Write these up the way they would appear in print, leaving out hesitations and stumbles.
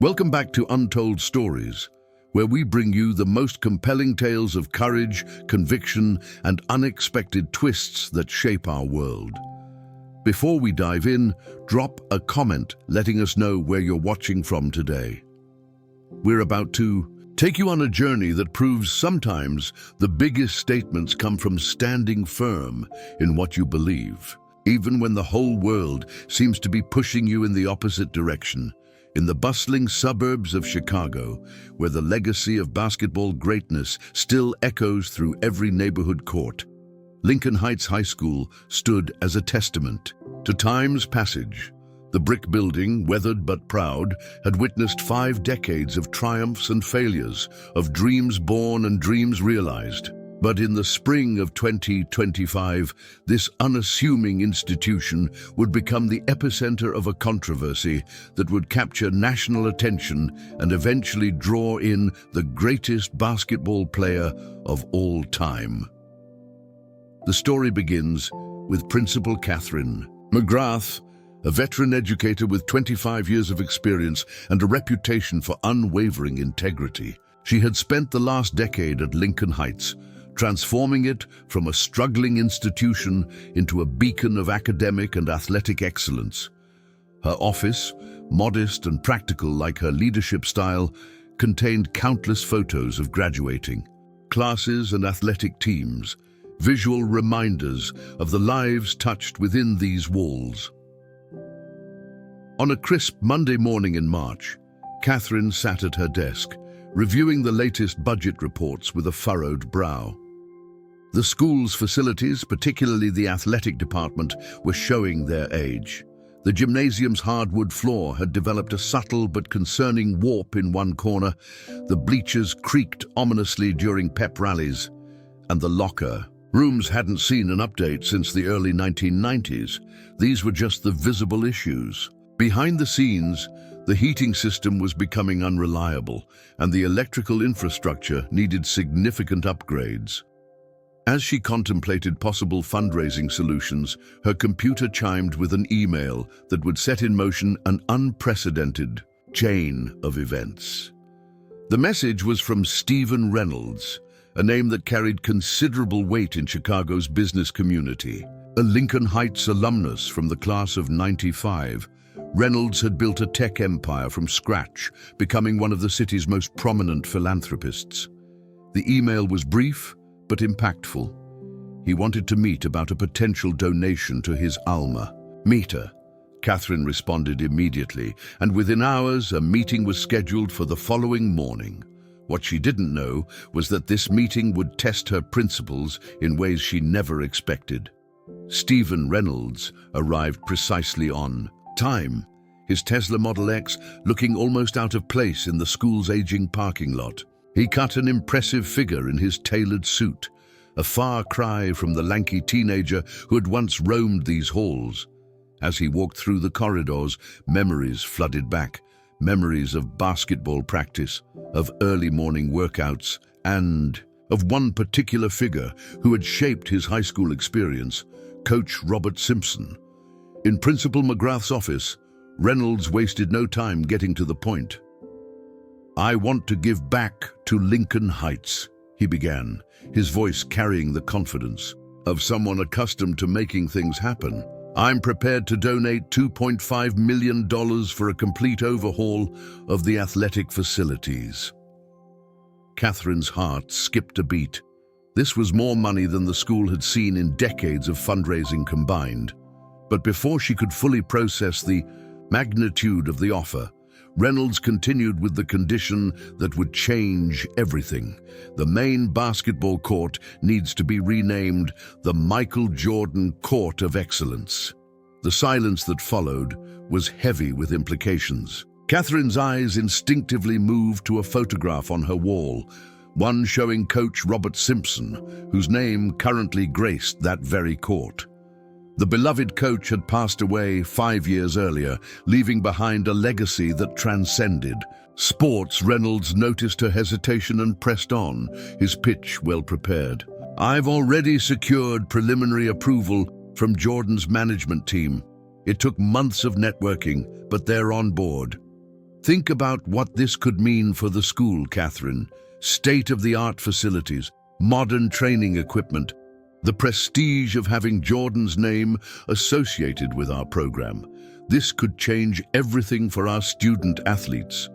Welcome back to Untold Stories, where we bring you the most compelling tales of courage, conviction, and unexpected twists that shape our world. Before we dive in, drop a comment letting us know where you're watching from today. We're about to take you on a journey that proves sometimes the biggest statements come from standing firm in what you believe, even when the whole world seems to be pushing you in the opposite direction. In the bustling suburbs of Chicago, where the legacy of basketball greatness still echoes through every neighborhood court, Lincoln Heights High School stood as a testament to time's passage. The brick building, weathered but proud, had witnessed 5 decades of triumphs and failures, of dreams born and dreams realized. But in the spring of 2025, this unassuming institution would become the epicenter of a controversy that would capture national attention and eventually draw in the greatest basketball player of all time. The story begins with Principal Catherine McGrath, a veteran educator with 25 years of experience and a reputation for unwavering integrity. She had spent the last decade at Lincoln Heights, transforming it from a struggling institution into a beacon of academic and athletic excellence. Her office, modest and practical like her leadership style, contained countless photos of graduating classes and athletic teams, visual reminders of the lives touched within these walls. On a crisp Monday morning in March, Catherine sat at her desk, reviewing the latest budget reports with a furrowed brow. The school's facilities, particularly the athletic department, were showing their age. The gymnasium's hardwood floor had developed a subtle but concerning warp in one corner, the bleachers creaked ominously during pep rallies, and the locker rooms hadn't seen an update since the early 1990s. These were just the visible issues. Behind the scenes, the heating system was becoming unreliable, and the electrical infrastructure needed significant upgrades. As she contemplated possible fundraising solutions, her computer chimed with an email that would set in motion an unprecedented chain of events. The message was from Stephen Reynolds, a name that carried considerable weight in Chicago's business community. A Lincoln Heights alumnus from the class of '95, Reynolds had built a tech empire from scratch, becoming one of the city's most prominent philanthropists. The email was brief but impactful. He wanted to meet about a potential donation to his alma mater. Catherine responded immediately, and within hours a meeting was scheduled for the following morning. What she didn't know was that this meeting would test her principles in ways she never expected. Stephen Reynolds arrived precisely on time, his Tesla Model X looking almost out of place in the school's aging parking lot. He cut an impressive figure in his tailored suit, a far cry from the lanky teenager who had once roamed these halls. As he walked through the corridors, memories flooded back, memories of basketball practice, of early morning workouts, and of one particular figure who had shaped his high school experience, Coach Robert Simpson. In Principal McGrath's office, Reynolds wasted no time getting to the point. "I want to give back to Lincoln Heights," he began, his voice carrying the confidence of someone accustomed to making things happen. "I'm prepared to donate $2.5 million for a complete overhaul of the athletic facilities." Catherine's heart skipped a beat. This was more money than the school had seen in decades of fundraising combined. But before she could fully process the magnitude of the offer, Reynolds continued with the condition that would change everything. The main basketball court needs to be renamed the Michael Jordan Court of Excellence. The silence that followed was heavy with implications. Catherine's eyes instinctively moved to a photograph on her wall, one showing Coach Robert Simpson, whose name currently graced that very court. The beloved coach had passed away 5 years earlier, leaving behind a legacy that transcended sports. Reynolds noticed her hesitation and pressed on, his pitch well prepared. "I've already secured preliminary approval from Jordan's management team. It took months of networking, but they're on board. Think about what this could mean for the school, Catherine. State-of-the-art facilities, modern training equipment, the prestige of having Jordan's name associated with our program. This could change everything for our student athletes.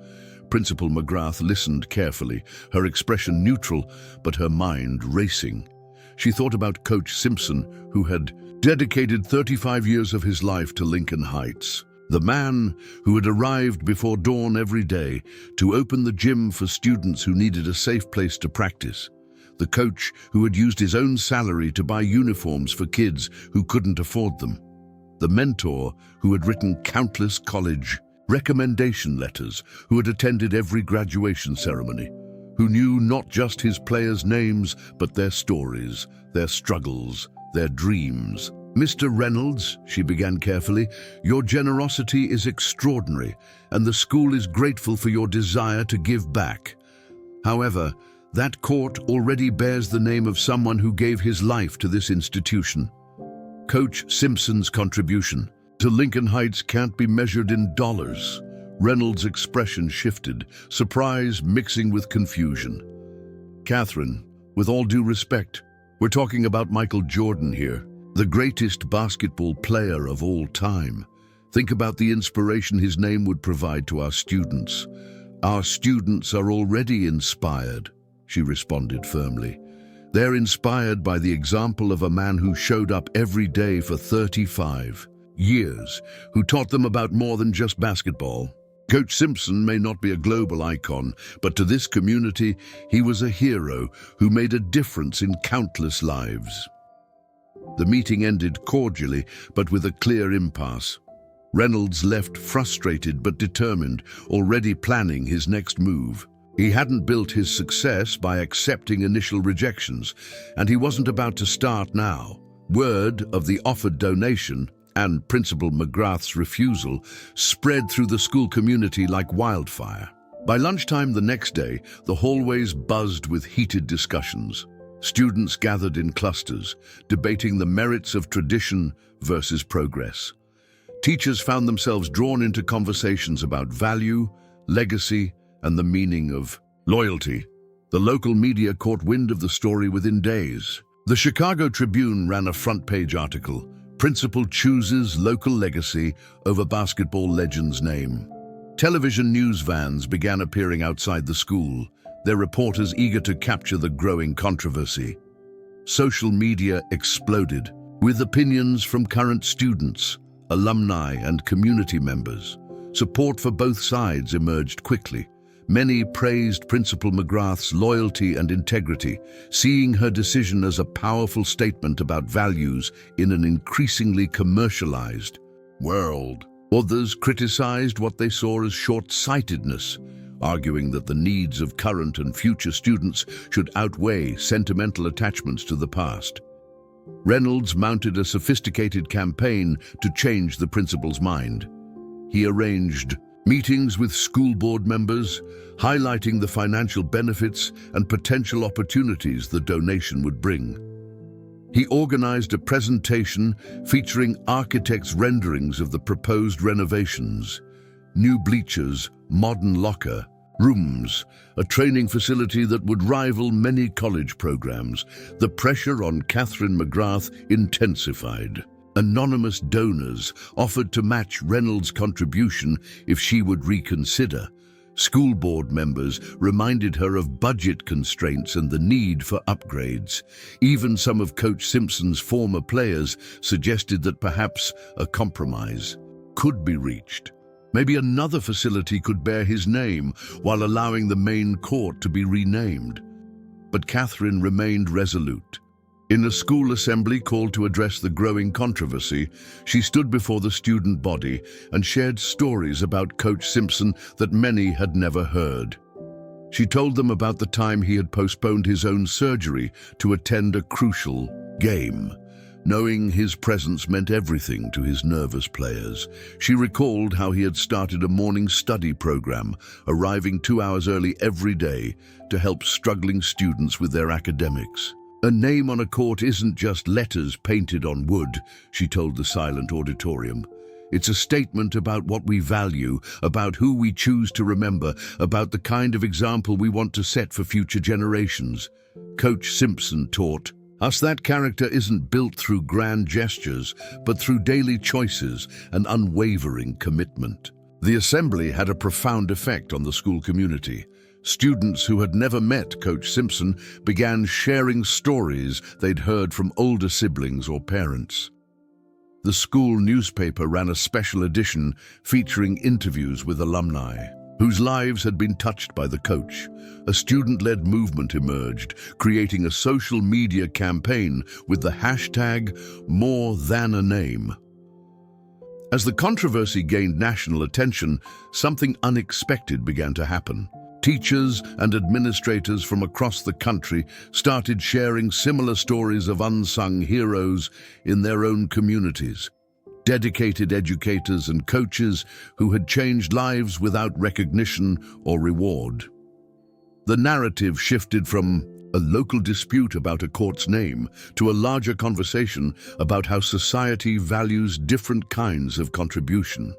Principal McGrath listened carefully, her expression neutral, but her mind racing. She thought about Coach Simpson, who had dedicated 35 years of his life to Lincoln Heights. The man who had arrived before dawn every day to open the gym for students who needed a safe place to practice. The coach who had used his own salary to buy uniforms for kids who couldn't afford them. The mentor who had written countless college recommendation letters, who had attended every graduation ceremony, who knew not just his players' names, but their stories, their struggles, their dreams. "Mr. Reynolds," she began carefully, "your generosity is extraordinary, and the school is grateful for your desire to give back. However, that court already bears the name of someone who gave his life to this institution. Coach Simpson's contribution to Lincoln Heights can't be measured in dollars." Reynolds' expression shifted, surprise mixing with confusion. "Catherine, with all due respect, we're talking about Michael Jordan here, the greatest basketball player of all time. Think about the inspiration his name would provide to our students. Our students are already inspired," she responded firmly. "They're inspired by the example of a man who showed up every day for 35 years, who taught them about more than just basketball. Coach Simpson may not be a global icon, but to this community, he was a hero who made a difference in countless lives." The meeting ended cordially, but with a clear impasse. Reynolds left frustrated but determined, already planning his next move. He hadn't built his success by accepting initial rejections, and he wasn't about to start now. Word of the offered donation and Principal McGrath's refusal spread through the school community like wildfire. By lunchtime the next day, the hallways buzzed with heated discussions. Students gathered in clusters, debating the merits of tradition versus progress. Teachers found themselves drawn into conversations about value, legacy, and the meaning of loyalty. The local media caught wind of the story within days. The Chicago Tribune ran a front-page article, "Principal chooses local legacy over basketball legend's name." Television news vans began appearing outside the school, their reporters eager to capture the growing controversy. Social media exploded, with opinions from current students, alumni, and community members. Support for both sides emerged quickly. Many praised Principal McGrath's loyalty and integrity, seeing her decision as a powerful statement about values in an increasingly commercialized world. Others criticized what they saw as short-sightedness, arguing that the needs of current and future students should outweigh sentimental attachments to the past. Reynolds mounted a sophisticated campaign to change the principal's mind. He arranged meetings with school board members, highlighting the financial benefits and potential opportunities the donation would bring. He organized a presentation featuring architects' renderings of the proposed renovations, new bleachers, modern locker rooms, a training facility that would rival many college programs. The pressure on Catherine McGrath intensified. Anonymous donors offered to match Reynolds' contribution if she would reconsider. School board members reminded her of budget constraints and the need for upgrades. Even some of Coach Simpson's former players suggested that perhaps a compromise could be reached. Maybe another facility could bear his name while allowing the main court to be renamed. But Catherine remained resolute. In a school assembly called to address the growing controversy, she stood before the student body and shared stories about Coach Simpson that many had never heard. She told them about the time he had postponed his own surgery to attend a crucial game. Knowing his presence meant everything to his nervous players. She recalled how he had started a morning study program, arriving 2 hours early every day to help struggling students with their academics. "A name on a court isn't just letters painted on wood," she told the silent auditorium. It's a statement about what we value, about who we choose to remember, about the kind of example we want to set for future generations. Coach Simpson taught us that character isn't built through grand gestures, but through daily choices and unwavering commitment. The assembly had a profound effect on the school community. Students who had never met Coach Simpson began sharing stories they'd heard from older siblings or parents. The school newspaper ran a special edition featuring interviews with alumni whose lives had been touched by the coach. A student-led movement emerged, creating a social media campaign with the hashtag #MoreThanAname. As the controversy gained national attention, something unexpected began to happen. Teachers and administrators from across the country started sharing similar stories of unsung heroes in their own communities. Dedicated educators and coaches who had changed lives without recognition or reward. The narrative shifted from a local dispute about a court's name to a larger conversation about how society values different kinds of contribution.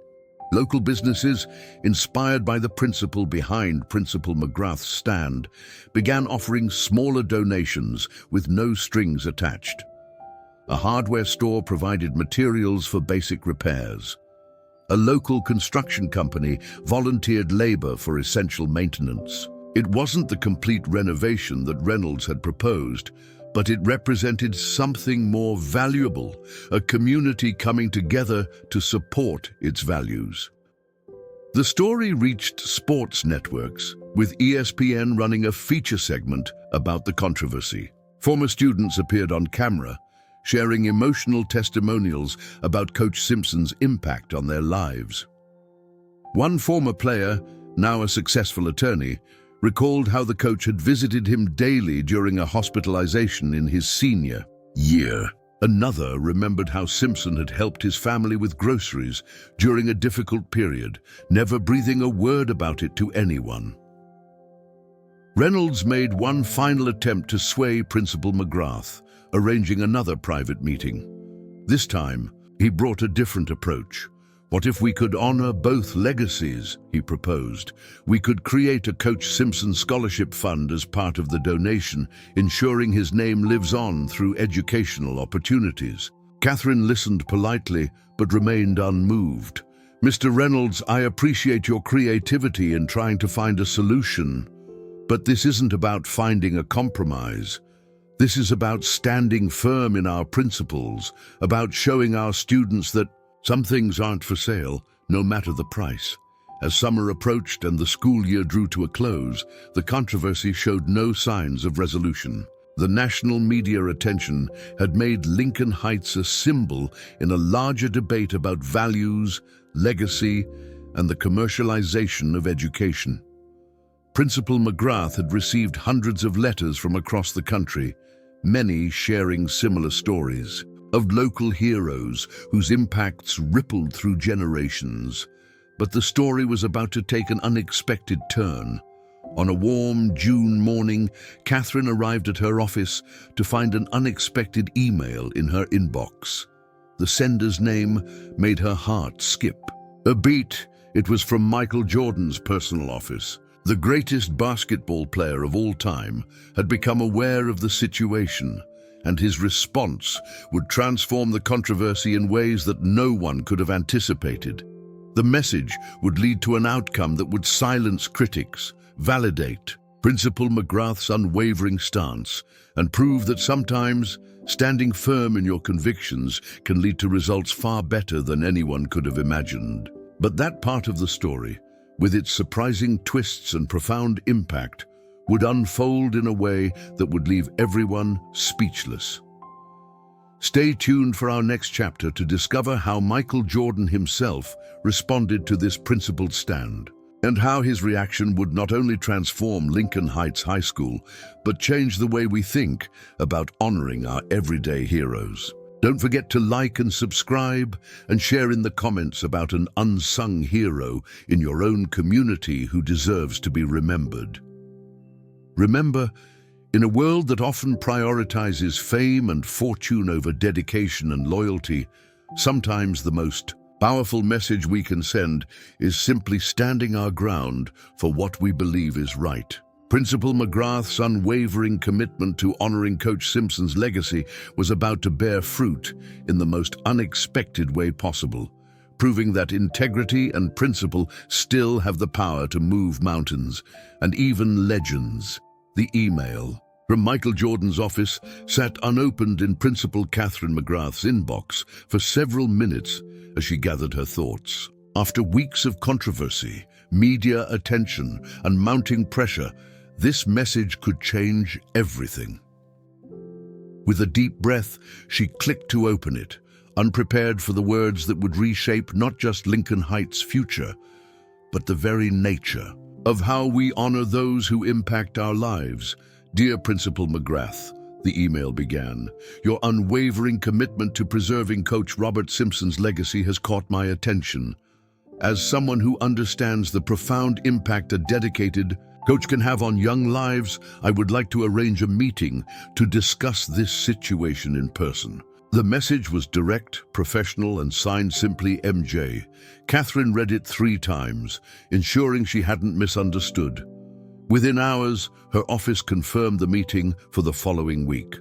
Local businesses, inspired by the principle behind Principal McGrath's stand, began offering smaller donations with no strings attached. A hardware store provided materials for basic repairs. A local construction company volunteered labor for essential maintenance. It wasn't the complete renovation that Reynolds had proposed, but it represented something more valuable, a community coming together to support its values. The story reached sports networks, with ESPN running a feature segment about the controversy. Former students appeared on camera, sharing emotional testimonials about Coach Simpson's impact on their lives. One former player, now a successful attorney, recalled how the coach had visited him daily during a hospitalization in his senior year. Another remembered how Simpson had helped his family with groceries during a difficult period, never breathing a word about it to anyone. Reynolds made one final attempt to sway Principal McGrath, arranging another private meeting. This time, he brought a different approach. What if we could honor both legacies, he proposed. We could create a Coach Simpson Scholarship Fund as part of the donation, ensuring his name lives on through educational opportunities. Catherine listened politely, but remained unmoved. Mr. Reynolds, I appreciate your creativity in trying to find a solution, but this isn't about finding a compromise. This is about standing firm in our principles, about showing our students that some things aren't for sale, no matter the price. As summer approached and the school year drew to a close, the controversy showed no signs of resolution. The national media attention had made Lincoln Heights a symbol in a larger debate about values, legacy, and the commercialization of education. Principal McGrath had received hundreds of letters from across the country, many sharing similar stories of local heroes whose impacts rippled through generations. But the story was about to take an unexpected turn. On a warm June morning, Catherine arrived at her office to find an unexpected email in her inbox. The sender's name made her heart skip a beat. It was from Michael Jordan's personal office. The greatest basketball player of all time had become aware of the situation, and his response would transform the controversy in ways that no one could have anticipated. The message would lead to an outcome that would silence critics, validate Principal McGrath's unwavering stance, and prove that sometimes standing firm in your convictions can lead to results far better than anyone could have imagined. But that part of the story, with its surprising twists and profound impact, would unfold in a way that would leave everyone speechless. Stay tuned for our next chapter to discover how Michael Jordan himself responded to this principled stand, and how his reaction would not only transform Lincoln Heights High School, but change the way we think about honoring our everyday heroes. Don't forget to like and subscribe, and share in the comments about an unsung hero in your own community who deserves to be remembered. Remember, in a world that often prioritizes fame and fortune over dedication and loyalty, sometimes the most Powerful message we can send is simply standing our ground for what we believe is right. Principal McGrath's unwavering commitment to honoring Coach Simpson's legacy was about to bear fruit in the most unexpected way possible, proving that integrity and principle still have the power to move mountains and even legends. The email from Michael Jordan's office sat unopened in Principal Catherine McGrath's inbox for several minutes as she gathered her thoughts. After weeks of controversy, media attention, and mounting pressure, this message could change everything. With a deep breath, she clicked to open it, unprepared for the words that would reshape not just Lincoln Heights' future, but the very nature of how we honor those who impact our lives. Dear Principal McGrath, the email began, your unwavering commitment to preserving Coach Robert Simpson's legacy has caught my attention. As someone who understands the profound impact a dedicated coach can have on young lives, I would like to arrange a meeting to discuss this situation in person. The message was direct, professional, and signed simply MJ. Catherine read it 3 times, ensuring she hadn't misunderstood. Within hours, her office confirmed the meeting for the following week.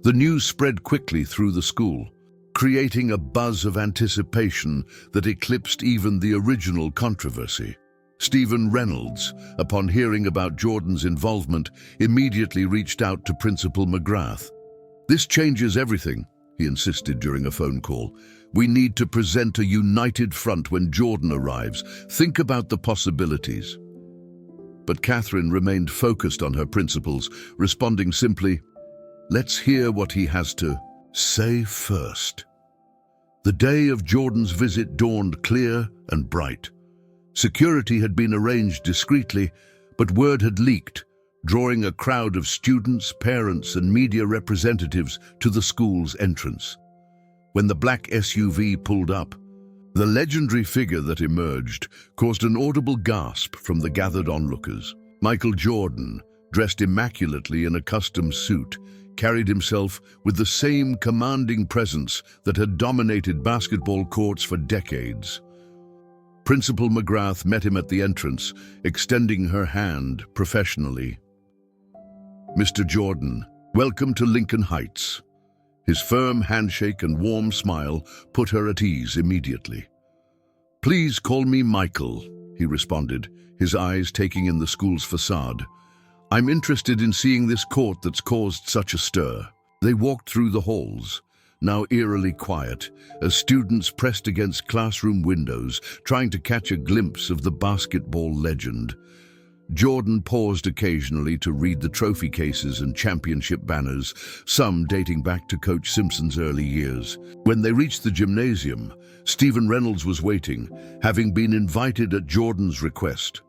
The news spread quickly through the school, creating a buzz of anticipation that eclipsed even the original controversy. Stephen Reynolds, upon hearing about Jordan's involvement, immediately reached out to Principal McGrath. This changes everything, he insisted during a phone call. We need to present a united front when Jordan arrives. Think about the possibilities. But Catherine remained focused on her principles, responding simply, let's hear what he has to say first. The day of Jordan's visit dawned clear and bright. Security had been arranged discreetly, but word had leaked, drawing a crowd of students, parents, and media representatives to the school's entrance. When the black SUV pulled up, the legendary figure that emerged caused an audible gasp from the gathered onlookers. Michael Jordan, dressed immaculately in a custom suit, carried himself with the same commanding presence that had dominated basketball courts for decades. Principal McGrath met him at the entrance, extending her hand professionally. Mr. Jordan, welcome to Lincoln Heights. His firm handshake and warm smile put her at ease immediately. Please call me Michael, he responded, his eyes taking in the school's facade. I'm interested in seeing this court that's caused such a stir. They walked through the halls, now eerily quiet, as students pressed against classroom windows, trying to catch a glimpse of the basketball legend. Jordan paused occasionally to read the trophy cases and championship banners, some dating back to Coach Simpson's early years. When they reached the gymnasium, Stephen Reynolds was waiting, having been invited at Jordan's request.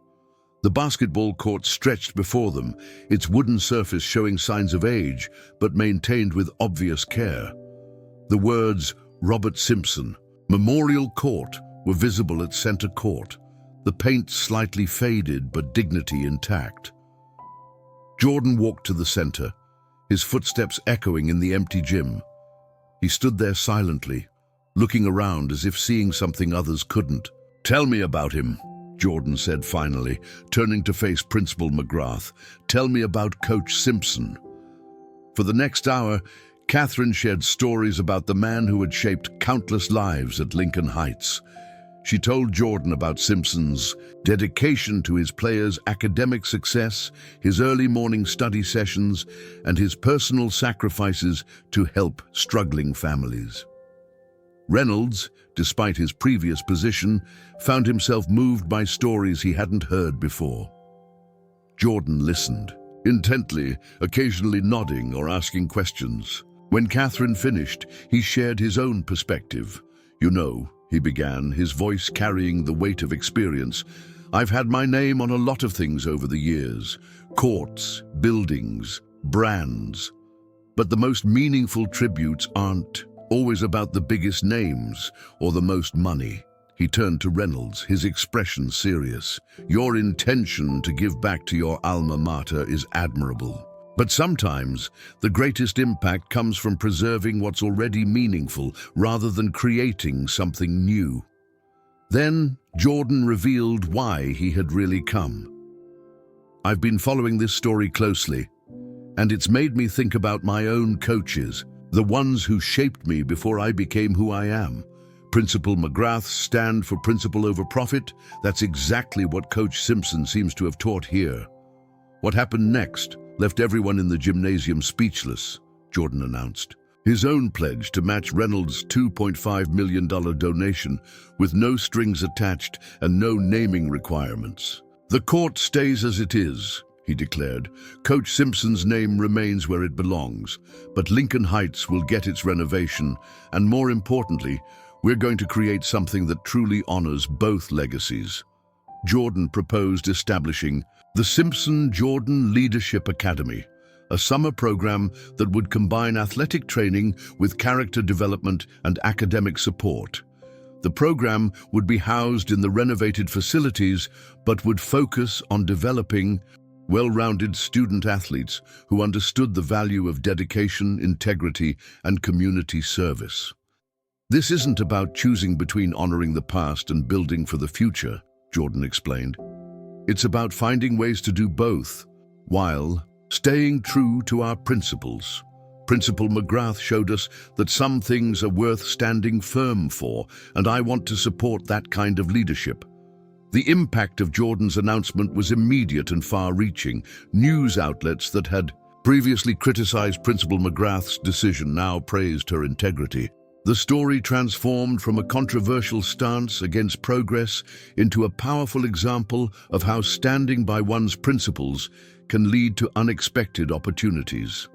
The basketball court stretched before them, its wooden surface showing signs of age, but maintained with obvious care. The words, Robert Simpson, Memorial Court, were visible at center court, the paint slightly faded but dignity intact. Jordan walked to the center, his footsteps echoing in the empty gym. He stood there silently, looking around as if seeing something others couldn't. Tell me about him, Jordan said finally, turning to face Principal McGrath. Tell me about Coach Simpson. For the next hour, Catherine shared stories about the man who had shaped countless lives at Lincoln Heights. She told Jordan about Simpson's dedication to his players' academic success, his early morning study sessions, and his personal sacrifices to help struggling families. Reynolds, despite his previous position, found himself moved by stories he hadn't heard before. Jordan listened, intently, occasionally nodding or asking questions. When Catherine finished, he shared his own perspective. You know, he began, his voice carrying the weight of experience, I've had my name on a lot of things over the years. Courts, buildings, brands. But the most meaningful tributes aren't always about the biggest names or the most money. He turned to Reynolds, his expression serious. Your intention to give back to your alma mater is admirable. But sometimes, the greatest impact comes from preserving what's already meaningful rather than creating something new. Then Jordan revealed why he had really come. "I've been following this story closely, and it's made me think about my own coaches, the ones who shaped me before I became who I am. Principal McGrath's stand for principle over profit, that's exactly what Coach Simpson seems to have taught here." What happened next left everyone in the gymnasium speechless, Jordan announced. His own pledge to match Reynolds' $2.5 million donation with no strings attached and no naming requirements. "The court stays as it is," he declared. "Coach Simpson's name remains where it belongs, but Lincoln Heights will get its renovation, and more importantly, we're going to create something that truly honors both legacies." Jordan proposed establishing the Simpson-Jordan Leadership Academy, a summer program that would combine athletic training with character development and academic support. The program would be housed in the renovated facilities, but would focus on developing well-rounded student athletes who understood the value of dedication, integrity, and community service. "This isn't about choosing between honoring the past and building for the future," Jordan explained. "It's about finding ways to do both, while staying true to our principles." Principal McGrath showed us that some things are worth standing firm for, and I want to support that kind of leadership. The impact of Jordan's announcement was immediate and far-reaching. News outlets that had previously criticized Principal McGrath's decision now praised her integrity. The story transformed from a controversial stance against progress into a powerful example of how standing by one's principles can lead to unexpected opportunities.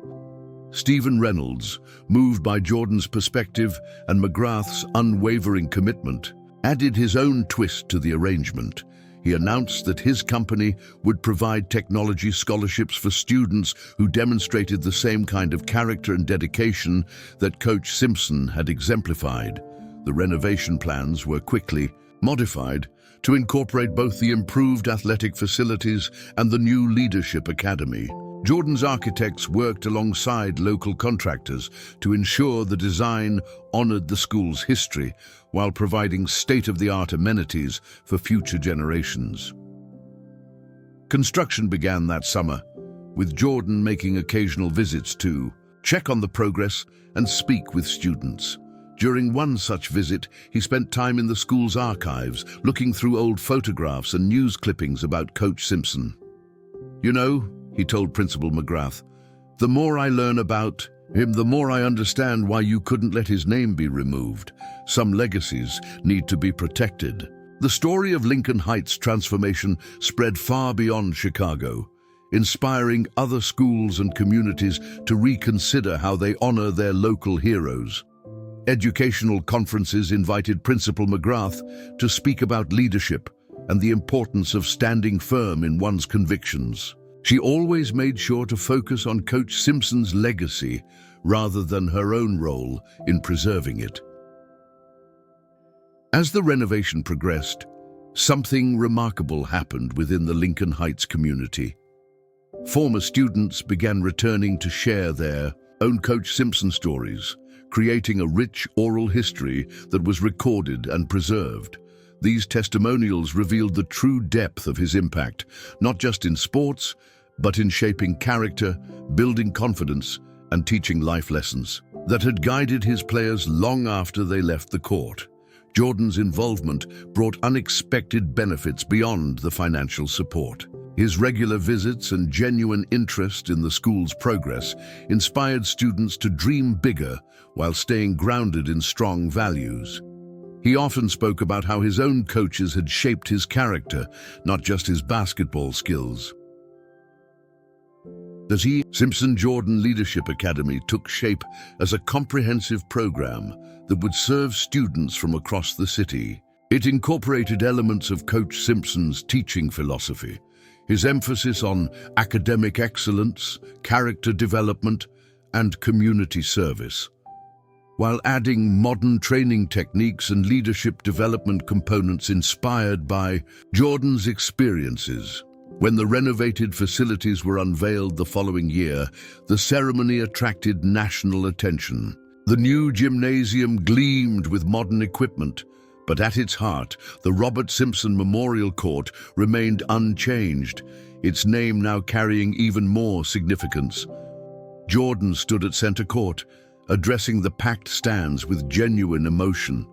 Stephen Reynolds, moved by Jordan's perspective and McGrath's unwavering commitment, added his own twist to the arrangement. He announced that his company would provide technology scholarships for students who demonstrated the same kind of character and dedication that Coach Simpson had exemplified. The renovation plans were quickly modified to incorporate both the improved athletic facilities and the new leadership academy. Jordan's architects worked alongside local contractors to ensure the design honored the school's history while providing state-of-the-art amenities for future generations. Construction began that summer, with Jordan making occasional visits to check on the progress and speak with students. During one such visit, he spent time in the school's archives, looking through old photographs and news clippings about Coach Simpson. "You know," he told Principal McGrath, "the more I learn about him, the more I understand why you couldn't let his name be removed. Some legacies need to be protected." The story of Lincoln Heights' transformation spread far beyond Chicago, inspiring other schools and communities to reconsider how they honor their local heroes. Educational conferences invited Principal McGrath to speak about leadership and the importance of standing firm in one's convictions. She always made sure to focus on Coach Simpson's legacy rather than her own role in preserving it. As the renovation progressed, something remarkable happened within the Lincoln Heights community. Former students began returning to share their own Coach Simpson stories, creating a rich oral history that was recorded and preserved. These testimonials revealed the true depth of his impact, not just in sports, but in shaping character, building confidence, and teaching life lessons that had guided his players long after they left the court. Jordan's involvement brought unexpected benefits beyond the financial support. His regular visits and genuine interest in the school's progress inspired students to dream bigger while staying grounded in strong values. He often spoke about how his own coaches had shaped his character, not just his basketball skills. The Simpson-Jordan Leadership Academy took shape as a comprehensive program that would serve students from across the city. It incorporated elements of Coach Simpson's teaching philosophy, his emphasis on academic excellence, character development, and community service, while adding modern training techniques and leadership development components inspired by Jordan's experiences. When the renovated facilities were unveiled the following year, the ceremony attracted national attention. The new gymnasium gleamed with modern equipment, But at its heart, the Robert Simpson Memorial Court remained unchanged, its name now carrying even more significance. Jordan stood at center court, addressing the packed stands with genuine emotion.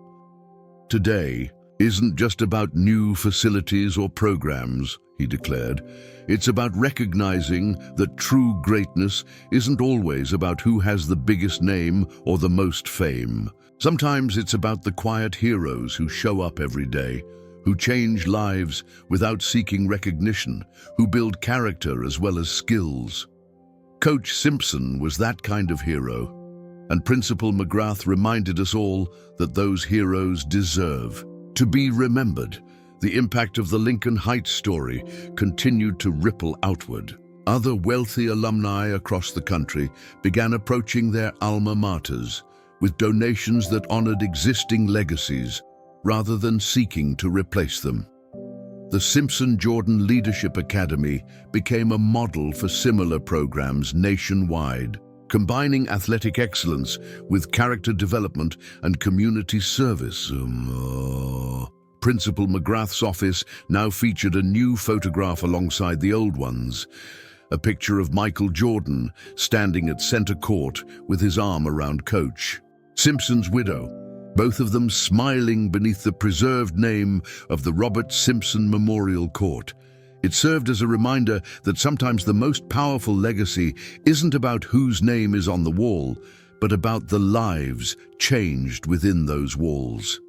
"Today isn't just about new facilities or programs," he declared. "It's about recognizing that true greatness isn't always about who has the biggest name or the most fame. Sometimes it's about the quiet heroes who show up every day, who change lives without seeking recognition, who build character as well as skills." Coach Simpson was that kind of hero, and Principal McGrath reminded us all that those heroes deserve to be remembered. The impact of the Lincoln Heights story continued to ripple outward. Other wealthy alumni across the country began approaching their alma maters with donations that honored existing legacies rather than seeking to replace them. The Simpson-Jordan Leadership Academy became a model for similar programs nationwide, combining athletic excellence with character development and community service. Principal McGrath's office now featured a new photograph alongside the old ones, a picture of Michael Jordan standing at center court with his arm around Coach Simpson's widow, both of them smiling beneath the preserved name of the Robert Simpson Memorial Court. It served as a reminder that sometimes the most powerful legacy isn't about whose name is on the wall, but about the lives changed within those walls.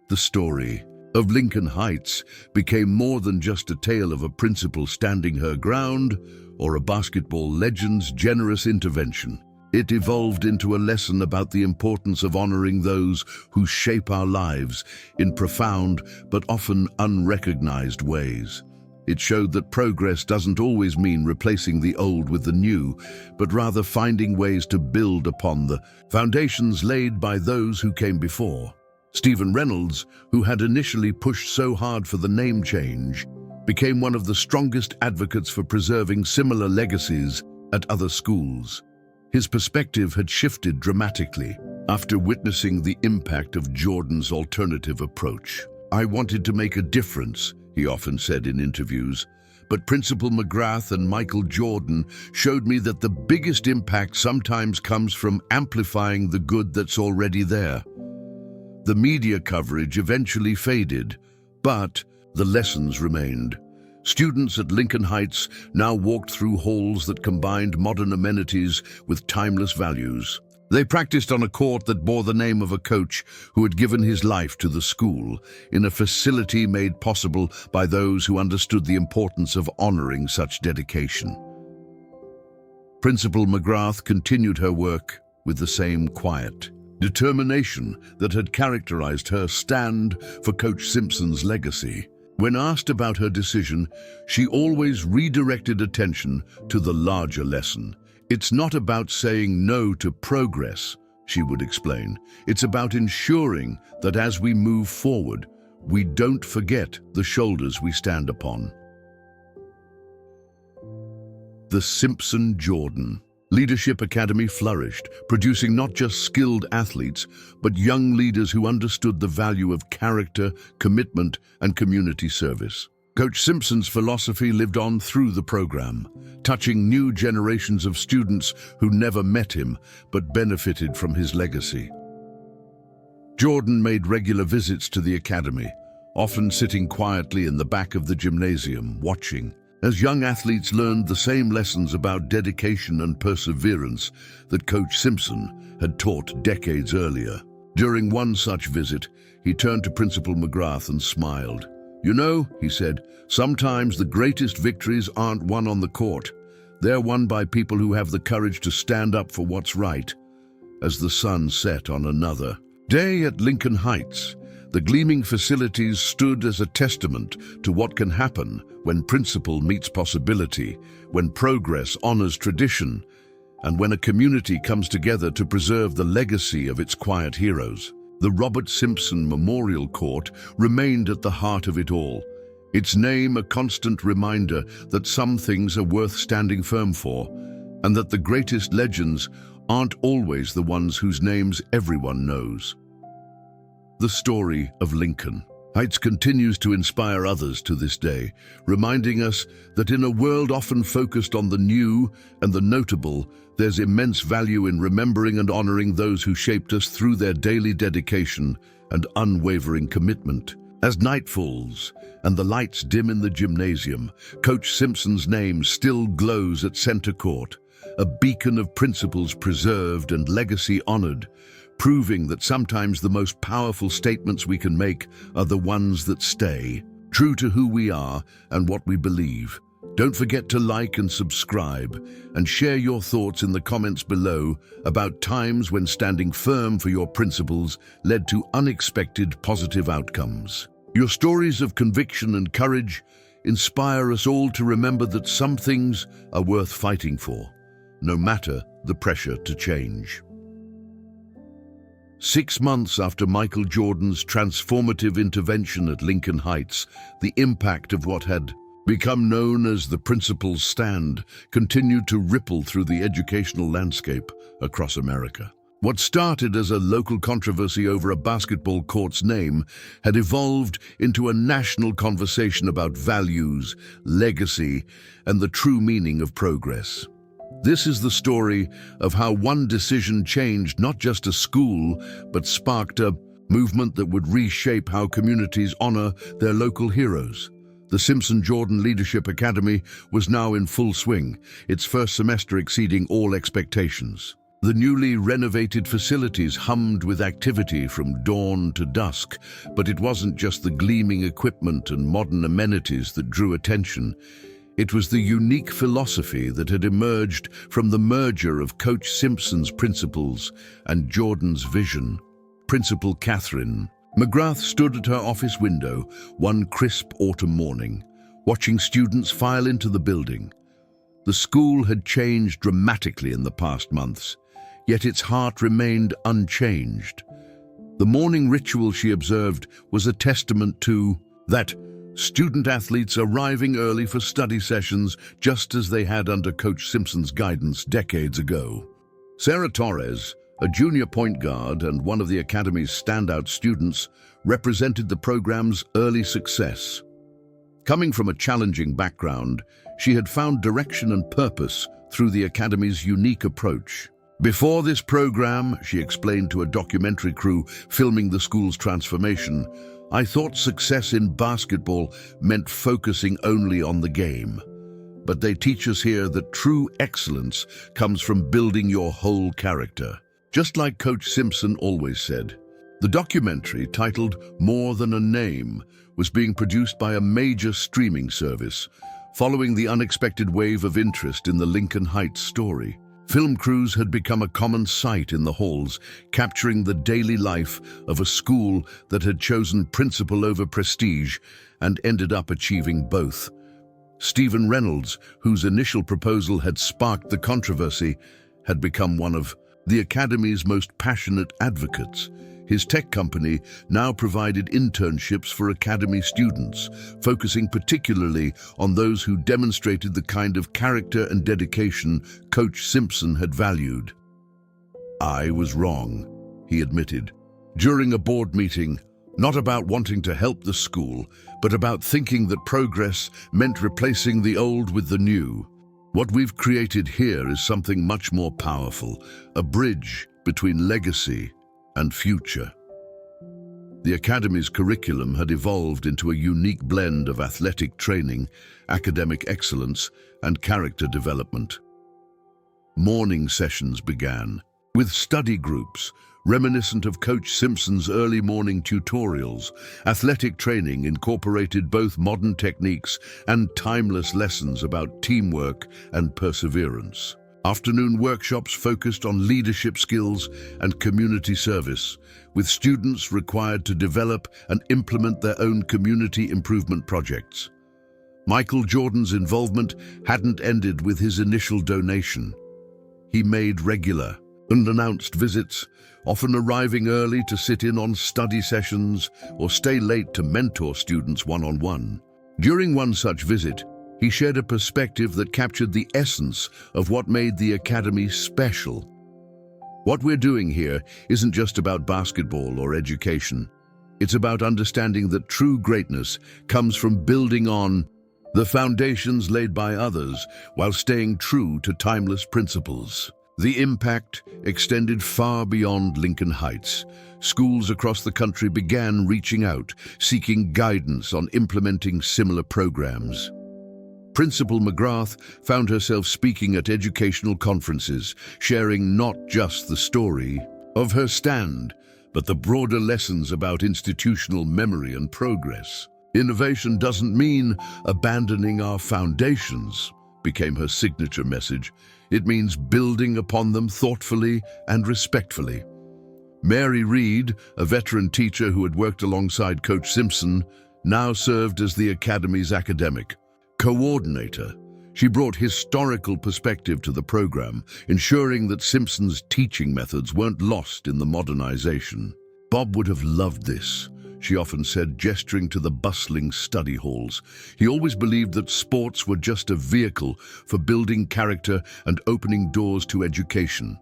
The story of Lincoln Heights became more than just a tale of a principal standing her ground or a basketball legend's generous intervention. It evolved into a lesson about the importance of honoring those who shape our lives in profound but often unrecognized ways. It showed that progress doesn't always mean replacing the old with the new, but rather finding ways to build upon the foundations laid by those who came before. Stephen Reynolds, who had initially pushed so hard for the name change, became one of the strongest advocates for preserving similar legacies at other schools. His perspective had shifted dramatically after witnessing the impact of Jordan's alternative approach. "I wanted to make a difference," he often said in interviews, "but Principal McGrath and Michael Jordan showed me that the biggest impact sometimes comes from amplifying the good that's already there." The media coverage eventually faded, but the lessons remained. Students at Lincoln Heights now walked through halls that combined modern amenities with timeless values. They practiced on a court that bore the name of a coach who had given his life to the school, in a facility made possible by those who understood the importance of honoring such dedication. Principal McGrath continued her work with the same quiet determination that had characterized her stand for Coach Simpson's legacy. When asked about her decision, she always redirected attention to the larger lesson. "It's not about saying no to progress," she would explain. "It's about ensuring that as we move forward, we don't forget the shoulders we stand upon." The Simpson-Jordan Leadership Academy flourished, producing not just skilled athletes, but young leaders who understood the value of character, commitment, and community service. Coach Simpson's philosophy lived on through the program, touching new generations of students who never met him but benefited from his legacy. Jordan made regular visits to the academy, often sitting quietly in the back of the gymnasium, watching as young athletes learned the same lessons about dedication and perseverance that Coach Simpson had taught decades earlier. During one such visit, he turned to Principal McGrath and smiled. "You know," he said, "sometimes the greatest victories aren't won on the court. They're won by people who have the courage to stand up for what's right." As the sun set on another day at Lincoln Heights, the gleaming facilities stood as a testament to what can happen when principle meets possibility, when progress honors tradition, and when a community comes together to preserve the legacy of its quiet heroes. The Robert Simpson Memorial Court remained at the heart of it all, its name a constant reminder that some things are worth standing firm for, and that the greatest legends aren't always the ones whose names everyone knows. The story of Lincoln Heights continues to inspire others to this day, reminding us that in a world often focused on the new and the notable, there's immense value in remembering and honoring those who shaped us through their daily dedication and unwavering commitment. As night falls and the lights dim in the gymnasium, Coach Simpson's name still glows at center court, a beacon of principles preserved and legacy honored, proving that sometimes the most powerful statements we can make are the ones that stay, true to who we are and what we believe. Don't forget to like and subscribe, and share your thoughts in the comments below about times when standing firm for your principles led to unexpected positive outcomes. Your stories of conviction and courage inspire us all to remember that some things are worth fighting for, no matter the pressure to change. 6 months after Michael Jordan's transformative intervention at Lincoln Heights, the impact of what had become known as the Principal's Stand continued to ripple through the educational landscape across America. What started as a local controversy over a basketball court's name had evolved into a national conversation about values, legacy, and the true meaning of progress. This is the story of how one decision changed not just a school, but sparked a movement that would reshape how communities honor their local heroes. The Simpson-Jordan Leadership Academy was now in full swing, its first semester exceeding all expectations. The newly renovated facilities hummed with activity from dawn to dusk, but it wasn't just the gleaming equipment and modern amenities that drew attention. It was the unique philosophy that had emerged from the merger of Coach Simpson's principles and Jordan's vision. Principal Catherine McGrath stood at her office window one crisp autumn morning, watching students file into the building. The school had changed dramatically in the past months, yet its heart remained unchanged. The morning ritual she observed was a testament to that: student athletes arriving early for study sessions just as they had under Coach Simpson's guidance decades ago. Sarah Torres, a junior point guard and one of the academy's standout students, represented the program's early success. Coming from a challenging background, she had found direction and purpose through the academy's unique approach. Before this program, she explained to a documentary crew filming the school's transformation, I thought success in basketball meant focusing only on the game. But they teach us here that true excellence comes from building your whole character. Just like Coach Simpson always said. The documentary, titled More Than a Name, was being produced by a major streaming service, following the unexpected wave of interest in the Lincoln Heights story. Film crews had become a common sight in the halls, capturing the daily life of a school that had chosen principle over prestige and ended up achieving both. Stephen Reynolds, whose initial proposal had sparked the controversy, had become one of the Academy's most passionate advocates. His tech company now provided internships for Academy students, focusing particularly on those who demonstrated the kind of character and dedication Coach Simpson had valued. I was wrong, he admitted, during a board meeting, not about wanting to help the school, but about thinking that progress meant replacing the old with the new. What we've created here is something much more powerful, a bridge between legacy and future. The Academy's curriculum had evolved into a unique blend of athletic training, academic excellence, and character development. Morning sessions began, with study groups, reminiscent of Coach Simpson's early morning tutorials. Athletic training incorporated both modern techniques and timeless lessons about teamwork and perseverance. Afternoon workshops focused on leadership skills and community service, with students required to develop and implement their own community improvement projects. Michael Jordan's involvement hadn't ended with his initial donation. He made regular, unannounced visits, often arriving early to sit in on study sessions or stay late to mentor students one-on-one. During one such visit, he shared a perspective that captured the essence of what made the Academy special. What we're doing here isn't just about basketball or education. It's about understanding that true greatness comes from building on the foundations laid by others while staying true to timeless principles. The impact extended far beyond Lincoln Heights. Schools across the country began reaching out, seeking guidance on implementing similar programs. Principal McGrath found herself speaking at educational conferences, sharing not just the story of her stand, but the broader lessons about institutional memory and progress. Innovation doesn't mean abandoning our foundations, became her signature message. It means building upon them thoughtfully and respectfully. Mary Reed, a veteran teacher who had worked alongside Coach Simpson, now served as the Academy's academic coordinator. She brought historical perspective to the program, ensuring that Simpson's teaching methods weren't lost in the modernization. Bob would have loved this, she often said, gesturing to the bustling study halls. He always believed that sports were just a vehicle for building character and opening doors to education.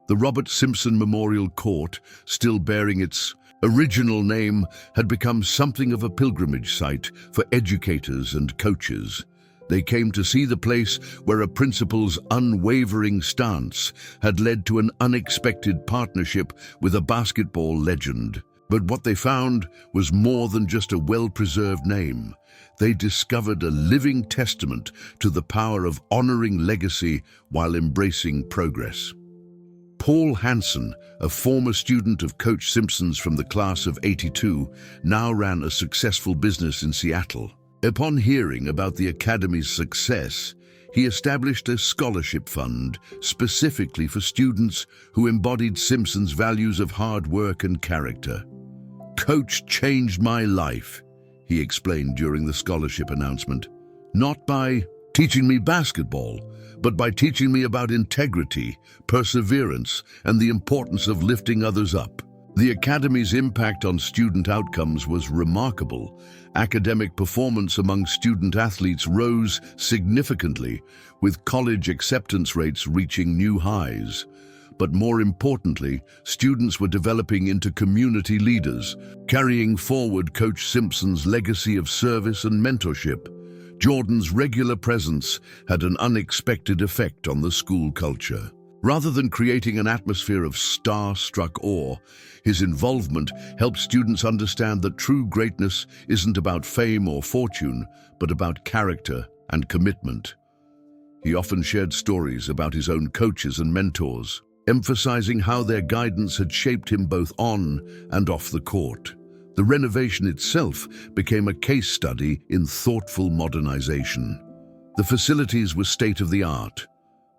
The Robert Simpson Memorial Court, still bearing its original name, had become something of a pilgrimage site for educators and coaches. They came to see the place where a principal's unwavering stance had led to an unexpected partnership with a basketball legend. But what they found was more than just a well-preserved name. They discovered a living testament to the power of honoring legacy while embracing progress. Paul Hansen, a former student of Coach Simpson's from the class of '82, now ran a successful business in Seattle. Upon hearing about the Academy's success, he established a scholarship fund specifically for students who embodied Simpson's values of hard work and character. "Coach changed my life," he explained during the scholarship announcement. "Not by teaching me basketball, but by teaching me about integrity, perseverance, and the importance of lifting others up." The Academy's impact on student outcomes was remarkable. Academic performance among student athletes rose significantly, with college acceptance rates reaching new highs. But more importantly, students were developing into community leaders, carrying forward Coach Simpson's legacy of service and mentorship. Jordan's regular presence had an unexpected effect on the school culture. Rather than creating an atmosphere of star-struck awe, his involvement helped students understand that true greatness isn't about fame or fortune, but about character and commitment. He often shared stories about his own coaches and mentors, emphasizing how their guidance had shaped him both on and off the court. The renovation itself became a case study in thoughtful modernization. The facilities were state-of-the-art,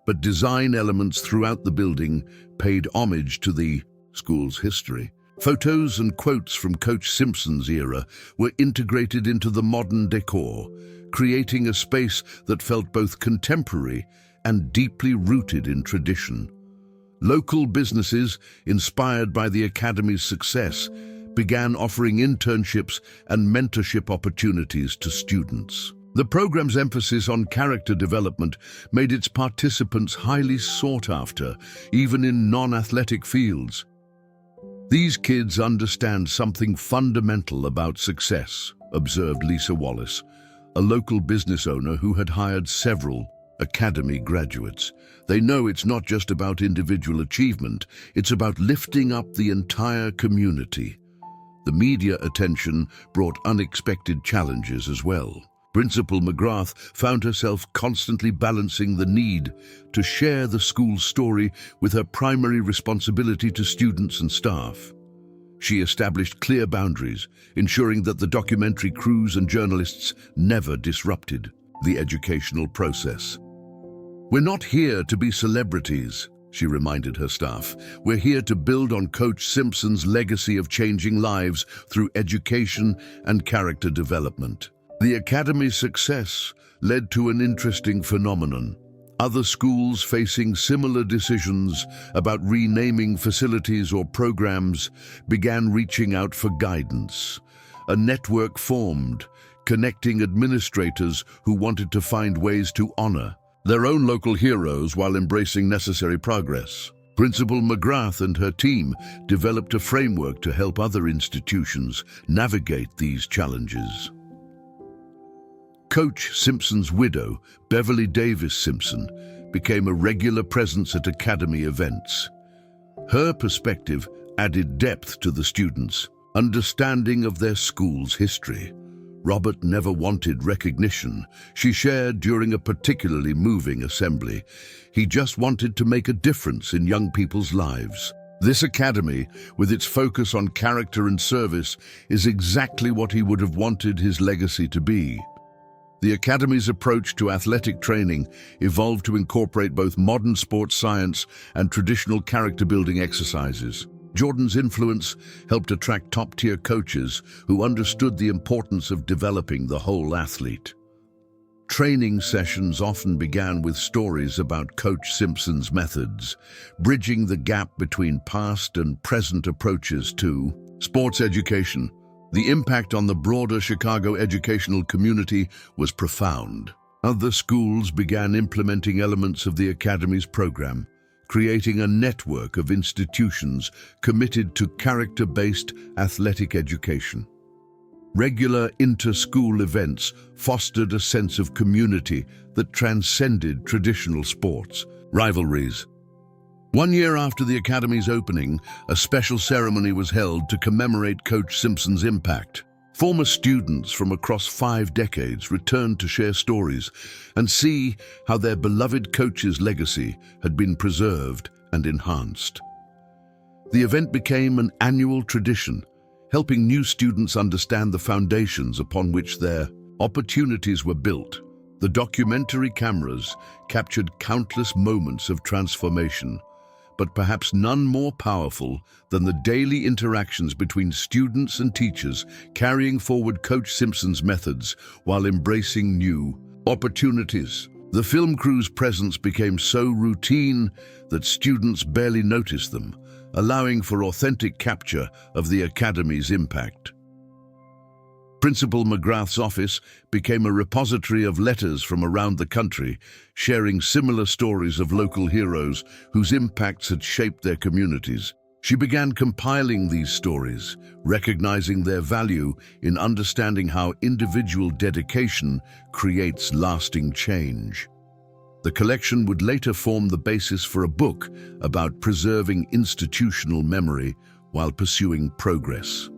but design elements throughout the building paid homage to the school's history. Photos and quotes from Coach Simpson's era were integrated into the modern decor, creating a space that felt both contemporary and deeply rooted in tradition. Local businesses, inspired by the Academy's success, began offering internships and mentorship opportunities to students. The program's emphasis on character development made its participants highly sought after, even in non-athletic fields. "These kids understand something fundamental about success," observed Lisa Wallace, a local business owner who had hired several Academy graduates. "They know it's not just about individual achievement, it's about lifting up the entire community." The media attention brought unexpected challenges as well. Principal McGrath found herself constantly balancing the need to share the school's story with her primary responsibility to students and staff. She established clear boundaries, ensuring that the documentary crews and journalists never disrupted the educational process. "We're not here to be celebrities," she reminded her staff. "We're here to build on Coach Simpson's legacy of changing lives through education and character development." The Academy's success led to an interesting phenomenon. Other schools facing similar decisions about renaming facilities or programs began reaching out for guidance. A network formed, connecting administrators who wanted to find ways to honor their own local heroes while embracing necessary progress. Principal McGrath and her team developed a framework to help other institutions navigate these challenges. Coach Simpson's widow, Beverly Davis Simpson, became a regular presence at academy events. Her perspective added depth to the students' understanding of their school's history. Robert never wanted recognition, she shared during a particularly moving assembly. He just wanted to make a difference in young people's lives. This academy, with its focus on character and service, is exactly what he would have wanted his legacy to be. The Academy's approach to athletic training evolved to incorporate both modern sports science and traditional character-building exercises. Jordan's influence helped attract top-tier coaches who understood the importance of developing the whole athlete. Training sessions often began with stories about Coach Simpson's methods, bridging the gap between past and present approaches to sports education. The impact on the broader Chicago educational community was profound. Other schools began implementing elements of the Academy's program, creating a network of institutions committed to character-based athletic education. Regular inter-school events fostered a sense of community that transcended traditional sports rivalries. 1 year after the Academy's opening, a special ceremony was held to commemorate Coach Simpson's impact. Former students from across 5 decades returned to share stories and see how their beloved coach's legacy had been preserved and enhanced. The event became an annual tradition, helping new students understand the foundations upon which their opportunities were built. The documentary cameras captured countless moments of transformation, but perhaps none more powerful than the daily interactions between students and teachers carrying forward Coach Simpson's methods while embracing new opportunities. The film crew's presence became so routine that students barely noticed them, allowing for authentic capture of the Academy's impact. Principal McGrath's office became a repository of letters from around the country, sharing similar stories of local heroes whose impacts had shaped their communities. She began compiling these stories, recognizing their value in understanding how individual dedication creates lasting change. The collection would later form the basis for a book about preserving institutional memory while pursuing progress.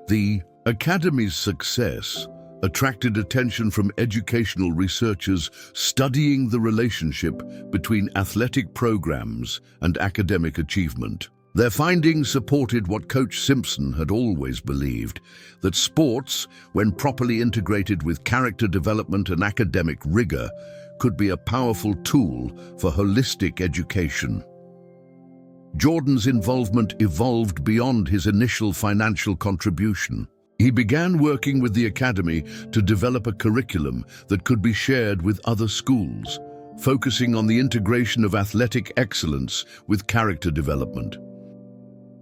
The Academy's success attracted attention from educational researchers studying the relationship between athletic programs and academic achievement. Their findings supported what Coach Simpson had always believed, that sports, when properly integrated with character development and academic rigor, could be a powerful tool for holistic education. Jordan's involvement evolved beyond his initial financial contribution. He began working with the Academy to develop a curriculum that could be shared with other schools, focusing on the integration of athletic excellence with character development.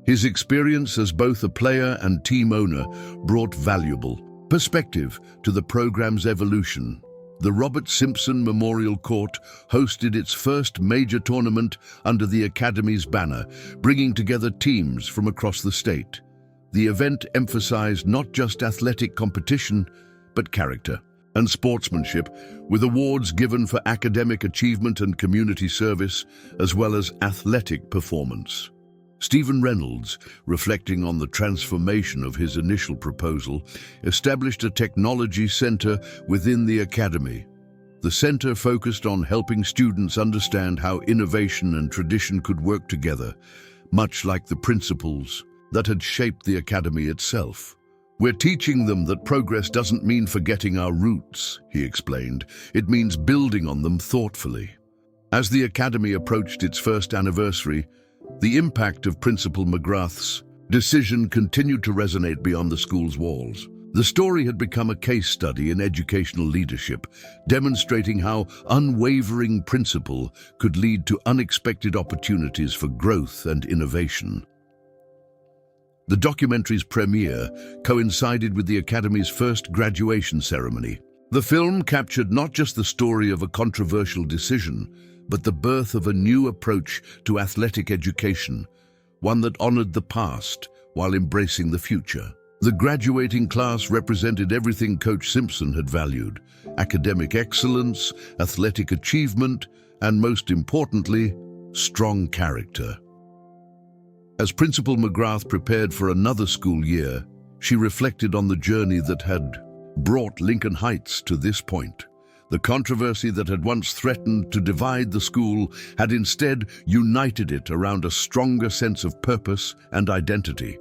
His experience as both a player and team owner brought valuable perspective to the program's evolution. The Robert Simpson Memorial Court hosted its first major tournament under the Academy's banner, bringing together teams from across the state. The event emphasized not just athletic competition, but character and sportsmanship, with awards given for academic achievement and community service, as well as athletic performance. Stephen Reynolds, reflecting on the transformation of his initial proposal, established a technology center within the Academy. The center focused on helping students understand how innovation and tradition could work together, much like the principles that had shaped the Academy itself. "We're teaching them that progress doesn't mean forgetting our roots," he explained. "It means building on them thoughtfully." As the Academy approached its first anniversary, the impact of Principal McGrath's decision continued to resonate beyond the school's walls. The story had become a case study in educational leadership, demonstrating how unwavering principle could lead to unexpected opportunities for growth and innovation. The documentary's premiere coincided with the Academy's first graduation ceremony. The film captured not just the story of a controversial decision, but the birth of a new approach to athletic education, one that honored the past while embracing the future. The graduating class represented everything Coach Simpson had valued: academic excellence, athletic achievement, and most importantly, strong character. As Principal McGrath prepared for another school year, she reflected on the journey that had brought Lincoln Heights to this point. The controversy that had once threatened to divide the school had instead united it around a stronger sense of purpose and identity.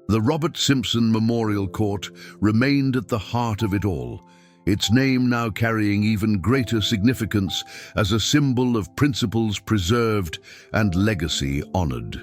The Robert Simpson Memorial Court remained at the heart of it all, its name now carrying even greater significance as a symbol of principles preserved and legacy honored.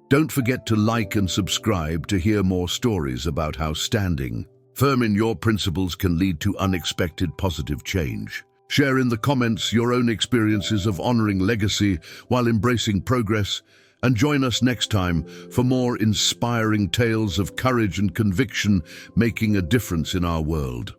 Don't forget to like and subscribe to hear more stories about how standing firm in your principles can lead to unexpected positive change. Share in the comments your own experiences of honoring legacy while embracing progress, and join us next time for more inspiring tales of courage and conviction making a difference in our world.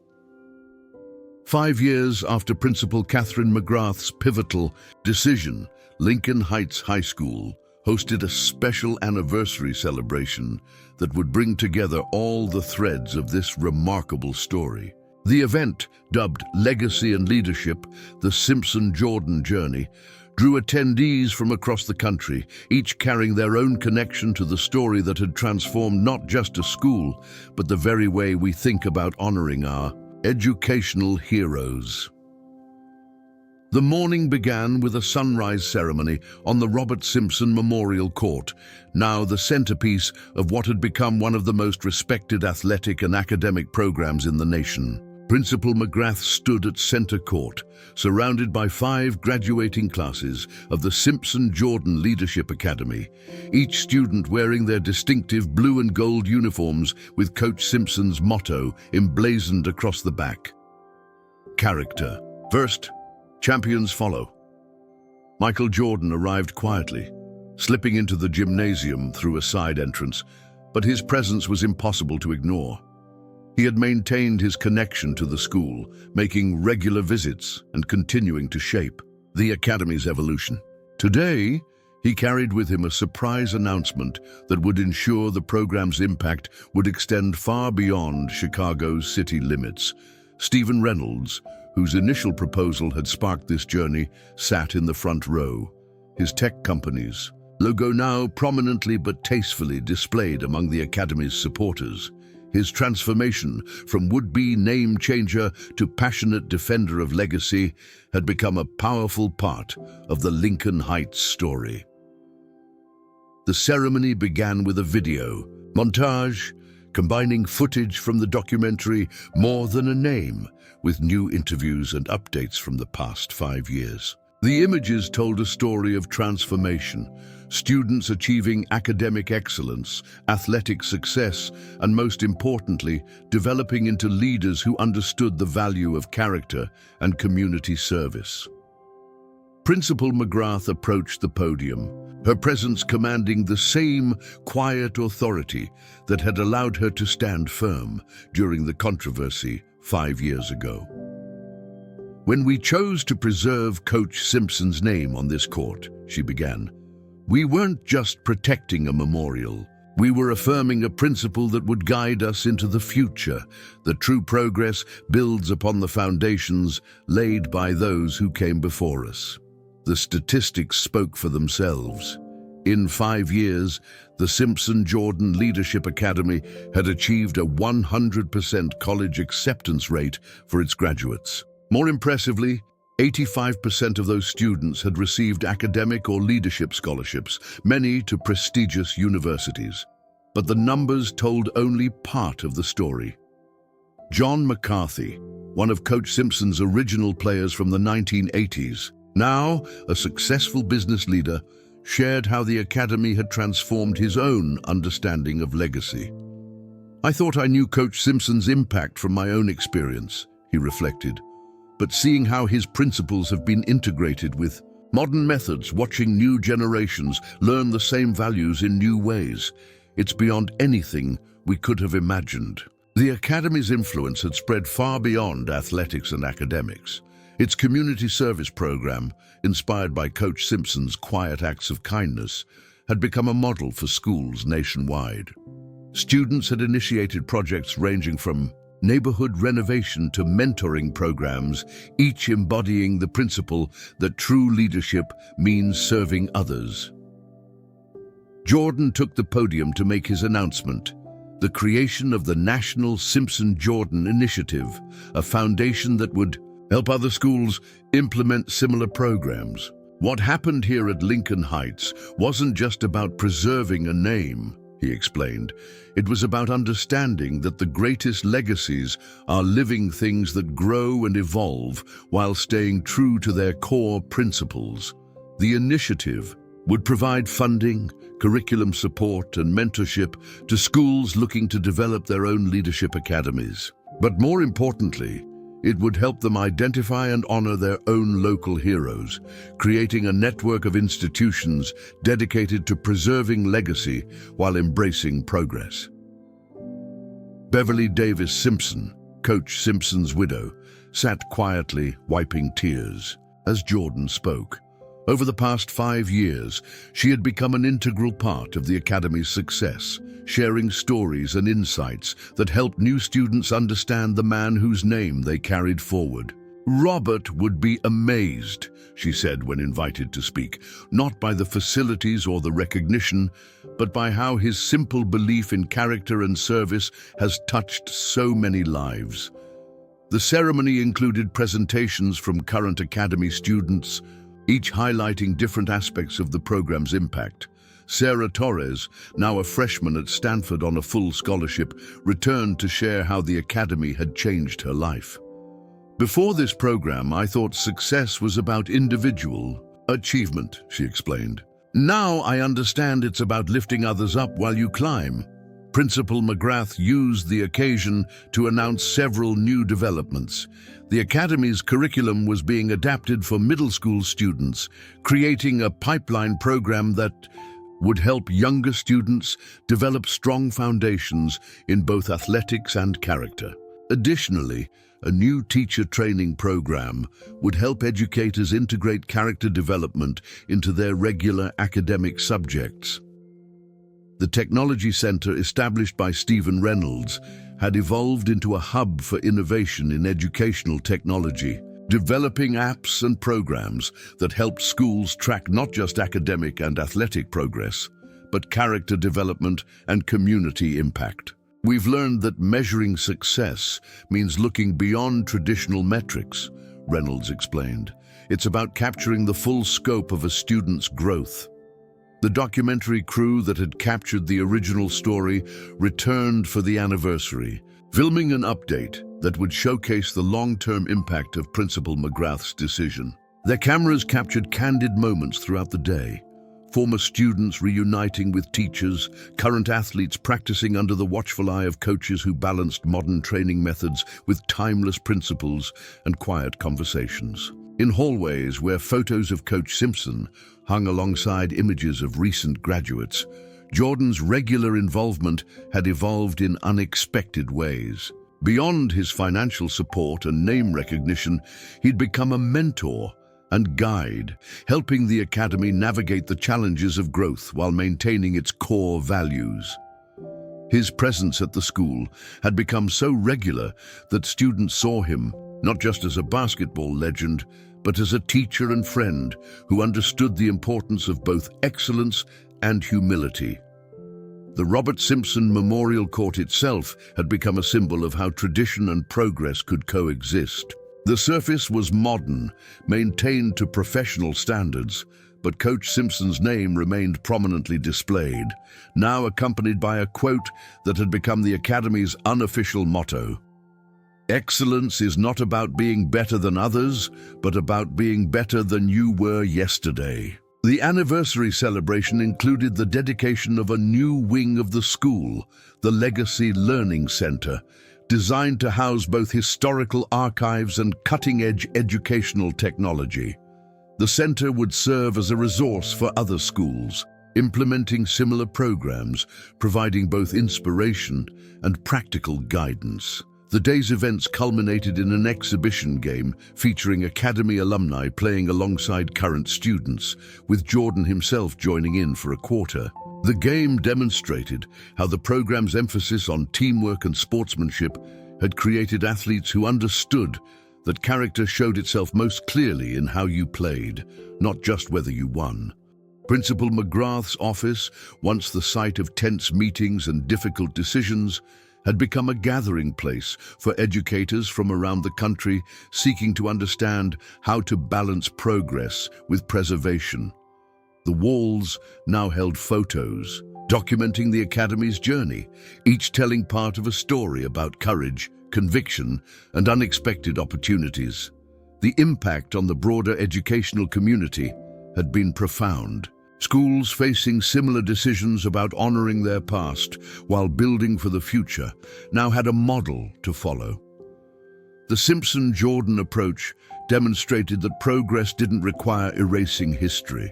5 years after Principal Catherine McGrath's pivotal decision, Lincoln Heights High School hosted a special anniversary celebration that would bring together all the threads of this remarkable story. The event, dubbed Legacy and Leadership, the Simpson-Jordan Journey, drew attendees from across the country, each carrying their own connection to the story that had transformed not just a school, but the very way we think about honoring our educational heroes. The morning began with a sunrise ceremony on the Robert Simpson Memorial Court, now the centerpiece of what had become one of the most respected athletic and academic programs in the nation. Principal McGrath stood at center court, surrounded by 5 graduating classes of the Simpson-Jordan Leadership Academy, each student wearing their distinctive blue and gold uniforms with Coach Simpson's motto emblazoned across the back. Character. First, champions follow. Michael Jordan arrived quietly, slipping into the gymnasium through a side entrance, but his presence was impossible to ignore. He had maintained his connection to the school, making regular visits and continuing to shape the academy's evolution. Today, he carried with him a surprise announcement that would ensure the program's impact would extend far beyond Chicago's city limits. Stephen Reynolds, whose initial proposal had sparked this journey, sat in the front row, his tech company's logo now prominently but tastefully displayed among the academy's supporters. His transformation from would-be name-changer to passionate defender of legacy had become a powerful part of the Lincoln Heights story. The ceremony began with a video montage, combining footage from the documentary More Than a Name with new interviews and updates from the past 5 years. The images told a story of transformation, students achieving academic excellence, athletic success, and most importantly, developing into leaders who understood the value of character and community service. Principal McGrath approached the podium, her presence commanding the same quiet authority that had allowed her to stand firm during the controversy 5 years ago. When we chose to preserve Coach Simpson's name on this court, she began, we weren't just protecting a memorial. We were affirming a principle that would guide us into the future. The true progress builds upon the foundations laid by those who came before us. The statistics spoke for themselves. In 5 years, the Simpson-Jordan Leadership Academy had achieved a 100% college acceptance rate for its graduates. More impressively, 85% of those students had received academic or leadership scholarships, many to prestigious universities. But the numbers told only part of the story. John McCarthy, one of Coach Simpson's original players from the 1980s, now a successful business leader, shared how the academy had transformed his own understanding of legacy. I thought I knew Coach Simpson's impact from my own experience, he reflected. But seeing how his principles have been integrated with modern methods, watching new generations learn the same values in new ways, it's beyond anything we could have imagined. The Academy's influence had spread far beyond athletics and academics, Its community service program, inspired by Coach Simpson's quiet acts of kindness, had become a model for schools nationwide. Students had initiated projects ranging from neighborhood renovation to mentoring programs, each embodying the principle that true leadership means serving others. Jordan took the podium to make his announcement: the creation of the National Simpson-Jordan Initiative, a foundation that would help other schools implement similar programs. What happened here at Lincoln Heights wasn't just about preserving a name, he explained. It was about understanding that the greatest legacies are living things that grow and evolve while staying true to their core principles. The initiative would provide funding, curriculum support, and mentorship to schools looking to develop their own leadership academies. But more importantly, it would help them identify and honor their own local heroes, creating a network of institutions dedicated to preserving legacy while embracing progress. Beverly Davis Simpson, Coach Simpson's widow, sat quietly, wiping tears, as Jordan spoke. Over the past 5 years, she had become an integral part of the Academy's success, sharing stories and insights that helped new students understand the man whose name they carried forward. "Robert would be amazed," she said when invited to speak, "not by the facilities or the recognition, but by how his simple belief in character and service has touched so many lives." The ceremony included presentations from current Academy students, each highlighting different aspects of the program's impact. Sarah Torres, now a freshman at Stanford on a full scholarship, returned to share how the Academy had changed her life. "Before this program, I thought success was about individual achievement," she explained. "Now I understand it's about lifting others up while you climb." Principal McGrath used the occasion to announce several new developments. The Academy's curriculum was being adapted for middle school students, creating a pipeline program that would help younger students develop strong foundations in both athletics and character. Additionally, a new teacher training program would help educators integrate character development into their regular academic subjects. The Technology Center, established by Stephen Reynolds, had evolved into a hub for innovation in educational technology, developing apps and programs that helped schools track not just academic and athletic progress, but character development and community impact. "We've learned that measuring success means looking beyond traditional metrics," Reynolds explained. "It's about capturing the full scope of a student's growth." The documentary crew that had captured the original story returned for the anniversary, filming an update that would showcase the long-term impact of Principal McGrath's decision. Their cameras captured candid moments throughout the day, former students reuniting with teachers, current athletes practicing under the watchful eye of coaches who balanced modern training methods with timeless principles and quiet conversations. In hallways where photos of Coach Simpson hung alongside images of recent graduates, Jordan's regular involvement had evolved in unexpected ways. Beyond his financial support and name recognition, he'd become a mentor and guide, helping the Academy navigate the challenges of growth while maintaining its core values. His presence at the school had become so regular that students saw him not just as a basketball legend, but as a teacher and friend who understood the importance of both excellence and humility. The Robert Simpson Memorial Court itself had become a symbol of how tradition and progress could coexist. The surface was modern, maintained to professional standards, but Coach Simpson's name remained prominently displayed, now accompanied by a quote that had become the Academy's unofficial motto: "Excellence is not about being better than others, but about being better than you were yesterday." The anniversary celebration included the dedication of a new wing of the school, the Legacy Learning Center, designed to house both historical archives and cutting-edge educational technology. The center would serve as a resource for other schools, implementing similar programs, providing both inspiration and practical guidance. The day's events culminated in an exhibition game featuring Academy alumni playing alongside current students, with Jordan himself joining in for a quarter. The game demonstrated how the program's emphasis on teamwork and sportsmanship had created athletes who understood that character showed itself most clearly in how you played, not just whether you won. Principal McGrath's office, once the site of tense meetings and difficult decisions, had become a gathering place for educators from around the country seeking to understand how to balance progress with preservation. The walls now held photos, documenting the Academy's journey, each telling part of a story about courage, conviction, and unexpected opportunities. The impact on the broader educational community had been profound. Schools facing similar decisions about honoring their past while building for the future now had a model to follow. The Simpson-Jordan approach demonstrated that progress didn't require erasing history.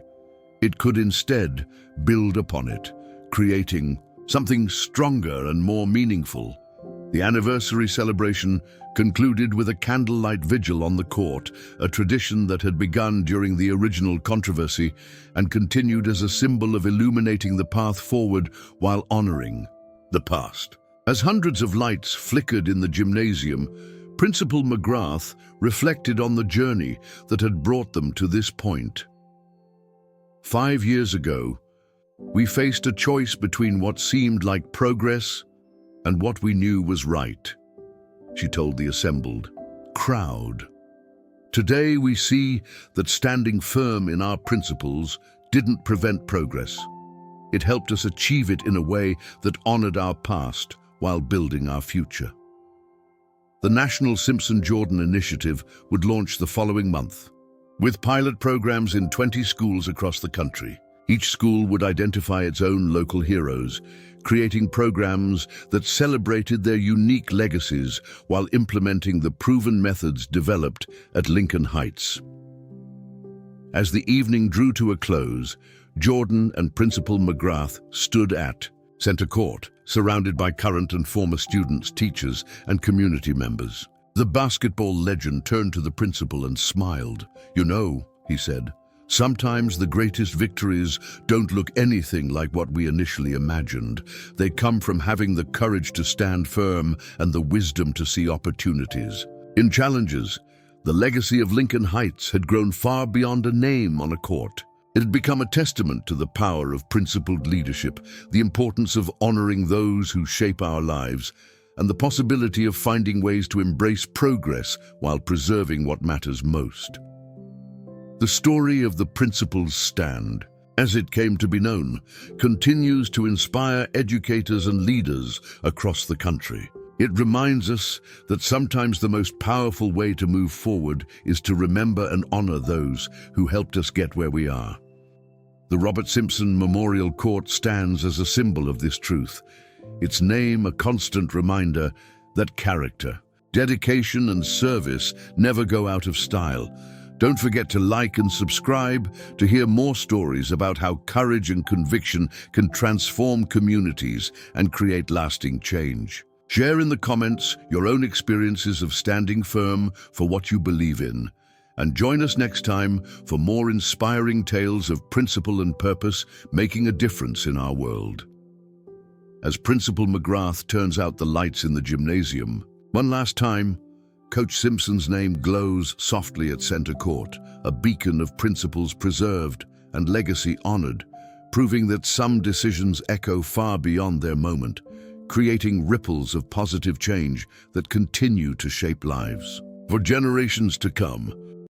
It could instead build upon it, creating something stronger and more meaningful. The anniversary celebration concluded with a candlelight vigil on the court, a tradition that had begun during the original controversy and continued as a symbol of illuminating the path forward while honoring the past. As hundreds of lights flickered in the gymnasium, Principal McGrath reflected on the journey that had brought them to this point. 5 years ago, we faced a choice between what seemed like progress and what we knew was right, she told the assembled crowd. Today we see that standing firm in our principles didn't prevent progress. It helped us achieve it in a way that honored our past while building our future. The National Simpson-Jordan Initiative would launch the following month, with pilot programs in 20 schools across the country. Each school would identify its own local heroes, creating programs that celebrated their unique legacies while implementing the proven methods developed at Lincoln Heights. As the evening drew to a close, Jordan and Principal McGrath stood at center court, surrounded by current and former students, teachers, and community members. The basketball legend turned to the principal and smiled. "You know," he said, "sometimes the greatest victories don't look anything like what we initially imagined. They come from having the courage to stand firm and the wisdom to see opportunities." In challenges, the legacy of Lincoln Heights had grown far beyond a name on a court. It had become a testament to the power of principled leadership, the importance of honoring those who shape our lives, and the possibility of finding ways to embrace progress while preserving what matters most. The story of the Principal's Stand, as it came to be known, continues to inspire educators and leaders across the country. It reminds us that sometimes the most powerful way to move forward is to remember and honor those who helped us get where we are. The Robert Simpson Memorial Court stands as a symbol of this truth, its name a constant reminder that character, dedication, and service never go out of style. Don't forget to like and subscribe to hear more stories about how courage and conviction can transform communities and create lasting change. Share in the comments your own experiences of standing firm for what you believe in. And join us next time for more inspiring tales of principle and purpose making a difference in our world. As Principal McGrath turns out the lights in the gymnasium, one last time, Coach Simpson's name glows softly at center court, a beacon of principles preserved and legacy honored, proving that some decisions echo far beyond their moment, creating ripples of positive change that continue to shape lives. For generations to come,